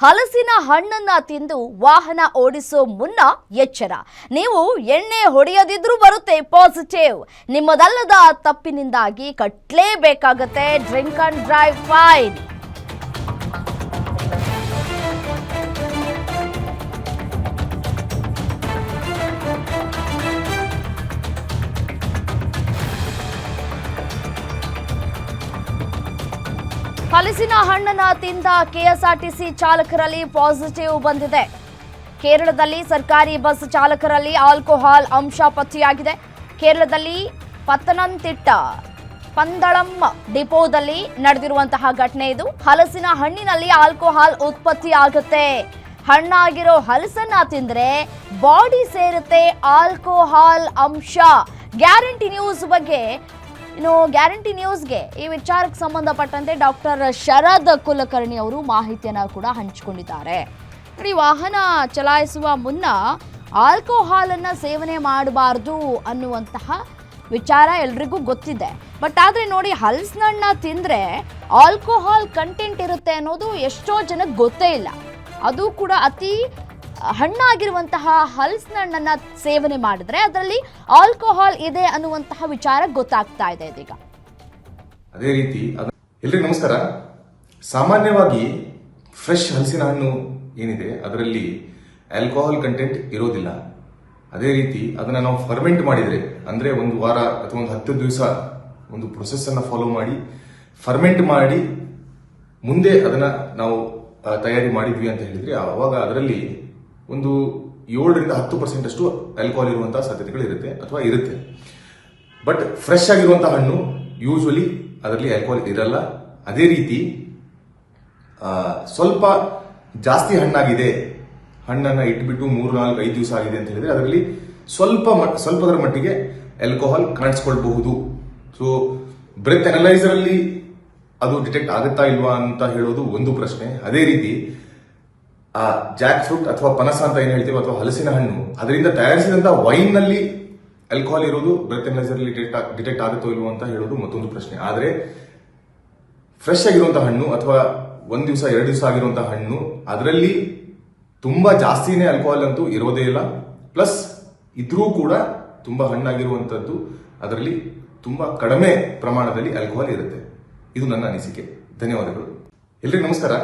ಹಲಸಿನ ಹಣ್ಣನ್ನ ತಿಂದು ವಾಹನ ಓಡಿಸೋ ಮುನ್ನ ಎಚ್ಚರ. ನೀವು ಎಣ್ಣೆ ಹೊಡೆಯದಿದ್ರೂ ಬರುತ್ತೆ ಪಾಸಿಟಿವ್. ನಿಮ್ಮದಲ್ಲದ ತಪ್ಪಿನಿಂದಾಗಿ ಕಟ್ಟಲೇಬೇಕಾಗತ್ತೆ ಡ್ರಿಂಕ್ ಅಂಡ್ ಡ್ರೈವ್ ಫೈನ್. ಹಲಸಿನ ಹಣ್ಣನ್ನ ತಿಂದ ಕೆಎಸ್ಆರ್ಟಿಸಿ ಚಾಲಕರಲ್ಲಿ ಪಾಸಿಟಿವ್ ಬಂದಿದೆ. ಕೇರಳದಲ್ಲಿ ಸರ್ಕಾರಿ ಬಸ್ ಚಾಲಕರಲ್ಲಿ ಆಲ್ಕೋಹಾಲ್ ಅಂಶ ಪತ್ತೆಯಾಗಿದೆ. ಕೇರಳದಲ್ಲಿ ಪತ್ತನಂತಿಟ್ಟ ಪಂದಳಂ ಡಿಪೋದಲ್ಲಿ ನಡೆದಿರುವಂತಹ ಘಟನೆ ಇದು. ಹಲಸಿನ ಹಣ್ಣಿನಲ್ಲಿ ಆಲ್ಕೋಹಾಲ್ ಉತ್ಪತ್ತಿ ಆಗುತ್ತೆ. ಹಣ್ಣಾಗಿರೋ ಹಲಸನ್ನ ತಿಂದ್ರೆ ಬಾಡಿ ಸೇರುತ್ತೆ ಆಲ್ಕೋಹಾಲ್ ಅಂಶ. ಗ್ಯಾರಂಟಿ ನ್ಯೂಸ್ ಬಗ್ಗೆ ಗ್ಯಾರಂಟಿ ನ್ಯೂಸ್ಗೆ ಈ ವಿಚಾರಕ್ಕೆ ಸಂಬಂಧಪಟ್ಟಂತೆ ಡಾಕ್ಟರ್ ಶರದ್ ಕುಲಕರ್ಣಿ ಅವರು ಮಾಹಿತಿಯನ್ನು ಕೂಡ ಹಂಚಿಕೊಂಡಿದ್ದಾರೆ. ನೋಡಿ, ವಾಹನ ಚಲಾಯಿಸುವ ಮುನ್ನ ಆಲ್ಕೋಹಾಲ್ ಅನ್ನ ಸೇವನೆ ಮಾಡಬಾರ್ದು ಅನ್ನುವಂತಹ ವಿಚಾರ ಎಲ್ರಿಗೂ ಗೊತ್ತಿದೆ. ಬಟ್ ಆದರೆ ನೋಡಿ, ಹಲಸಿನ ಹಣ್ಣ ತಿಂದರೆ ಆಲ್ಕೋಹಾಲ್ ಕಂಟೆಂಟ್ ಇರುತ್ತೆ ಅನ್ನೋದು ಎಷ್ಟೋ ಜನಕ್ಕೆ ಗೊತ್ತೇ ಇಲ್ಲ. ಅದು ಕೂಡ ಅತಿ ಹಣ್ಣಾಗಿರುವಂತಹ ಹಲಸಿನ ಹಣ್ಣನ್ನ ಸೇವನೆ ಮಾಡಿದ್ರೆ ಅದರಲ್ಲಿ ಆಲ್ಕೋಹಾಲ್ ಇದೆ ಅನ್ನುವಂತಹ ವಿಚಾರ ಗೊತ್ತಾಗ್ತಾ ಇದೆ ಇದೀಗ. ಅದೇ ರೀತಿ ಎಲ್ರಿಗೂ ನಮಸ್ಕಾರ. ಸಾಮಾನ್ಯವಾಗಿ ಫ್ರೆಶ್ ಹಲಸಿನ ಹಣ್ಣು ಏನಿದೆ ಅದರಲ್ಲಿ ಆಲ್ಕೋಹಾಲ್ ಕಂಟೆಂಟ್ ಇರೋದಿಲ್ಲ. ಅದೇ ರೀತಿ ಅದನ್ನ ನಾವು ಫರ್ಮೆಂಟ್ ಮಾಡಿದ್ರೆ, ಅಂದ್ರೆ ಒಂದು ವಾರ ಅಥವಾ ಒಂದು 10 ದಿವಸ ಒಂದು ಪ್ರೊಸೆಸ್ ಅನ್ನ ಫಾಲೋ ಮಾಡಿ ಫರ್ಮೆಂಟ್ ಮಾಡಿ ಮುಂದೆ ಅದನ್ನ ನಾವು ತಯಾರಿ ಮಾಡಿದ್ವಿ ಅಂತ ಹೇಳಿದ್ರೆ ಅವಾಗ ಅದರಲ್ಲಿ ಒಂದು 7ರಿಂದ 10% ಅಷ್ಟು ಆಲ್ಕೋಹಾಲ್ ಇರುವಂತಹ ಸಾಧ್ಯತೆಗಳು ಇರುತ್ತೆ ಅಥವಾ ಇರುತ್ತೆ. ಬಟ್ ಫ್ರೆಶ್ ಆಗಿರುವಂತಹ ಹಣ್ಣು ಯೂಶುವಲಿ ಅದರಲ್ಲಿ ಆಲ್ಕೋಹಾಲ್ ಇರಲ್ಲ. ಅದೇ ರೀತಿ ಸ್ವಲ್ಪ ಜಾಸ್ತಿ ಹಣ್ಣಾಗಿದೆ, ಹಣ್ಣನ್ನ ಇಟ್ಬಿಟ್ಟು 3, 4, 5 ದಿವಸ ಆಗಿದೆ ಅಂತ ಹೇಳಿದ್ರೆ ಅದರಲ್ಲಿ ಸ್ವಲ್ಪದರ ಮಟ್ಟಿಗೆ ಆಲ್ಕೋಹಾಲ್ ಕಾಣಿಸ್ಕೊಳ್ಬಹುದು. ಸೊ ಬ್ರೆತ್ ಅನಲೈಸರ್ ಅಲ್ಲಿ ಅದು ಡಿಟೆಕ್ಟ್ ಆಗುತ್ತಾ ಇಲ್ವಾ ಅಂತ ಹೇಳೋದು ಒಂದು ಪ್ರಶ್ನೆ. ಅದೇ ರೀತಿ ಜಾಕ್ ಫ್ರೂಟ್ ಅಥವಾ ಪನಸ ಅಂತ ಏನ್ ಹೇಳ್ತೀವಿ ಅಥವಾ ಹಲಸಿನ ಹಣ್ಣು, ಅದರಿಂದ ತಯಾರಿಸಿದಂತಹ ವೈನ್ ನಲ್ಲಿ ಆಲ್ಕೋಹಾಲ್ ಇರೋದು ಬ್ರೆತ್ ಅನಲೈಸರ್ ಡಿಟೆಕ್ಟ್ ಆಗುತ್ತೋ ಇಲ್ವೋ ಅಂತ ಹೇಳೋದು ಮತ್ತೊಂದು ಪ್ರಶ್ನೆ. ಆದ್ರೆ ಫ್ರೆಶ್ ಆಗಿರುವಂತಹ ಹಣ್ಣು ಅಥವಾ 1 ದಿವಸ 2 ದಿವಸ ಆಗಿರುವಂತಹ ಹಣ್ಣು ಅದರಲ್ಲಿ ತುಂಬಾ ಜಾಸ್ತಿನೇ ಆಲ್ಕೋಹಾಲ್ ಅಂತೂ ಇರೋದೇ ಇಲ್ಲ. ಪ್ಲಸ್ ಇದ್ರೂ ಕೂಡ ತುಂಬಾ ಹಣ್ಣಾಗಿರುವಂತದ್ದು ಅದರಲ್ಲಿ ತುಂಬಾ ಕಡಿಮೆ ಪ್ರಮಾಣದಲ್ಲಿ ಆಲ್ಕೋಹಾಲ್ ಇರುತ್ತೆ. ಇದು ನನ್ನ ಅನಿಸಿಕೆ. ಧನ್ಯವಾದಗಳು. ಎಲ್ರಿಗೂ ನಮಸ್ಕಾರ.